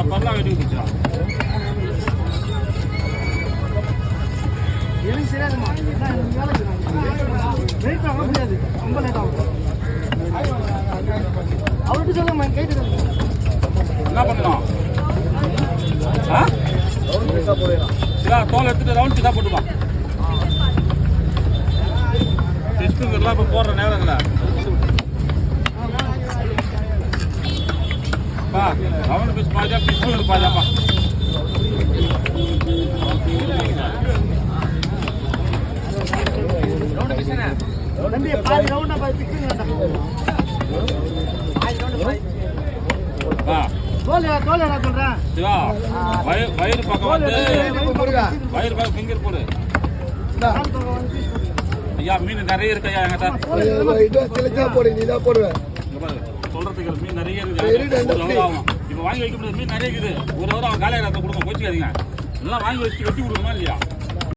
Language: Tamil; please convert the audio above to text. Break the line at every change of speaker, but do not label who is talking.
பரலா வெட்டி குடிச்சா
எனக்கு சரியாதுமா வெயிட் பண்ண முடியாது ரொம்ப லேட் ஆகும் அவர்கிட்ட சொல்லுங்க கேட்டு
என்ன பண்ணலாம் தோல் எடுத்துட்டு ரவுண்ட் தான் போட்டுப்பா டெஸ்ட்டுங்கெல்லாம் இப்போ போடுற நேரங்களா ரவுண்ட் பீஸ் பாஜா பிஸ்கூலுக்கு பாஜாப்பா
தம்பி பாதி ரவுண்டா பாதி பிக்குங்க தோல் என்ன சொல்றேன்
சிவா வயிறு பக்கம் வந்து வயிறு பக்கம் ஃபிங்கர் போடு ஐயா மீன் நிறைய இருக்கு ஐயா என்கிட்ட
போடு நீ தான் போடுவேன்
சொல்றதுக்கு மீன் நிறைய இருக்கு ஆகும் இப்போ வாங்கி வைக்க முடியாது மீன் நிறைய இருக்குது ஒரு ஹவர் அவன் காலையில் கொடுக்க போச்சுக்காதீங்க எல்லாம் வாங்கி வச்சு வெட்டி கொடுக்கணுமா இல்லையா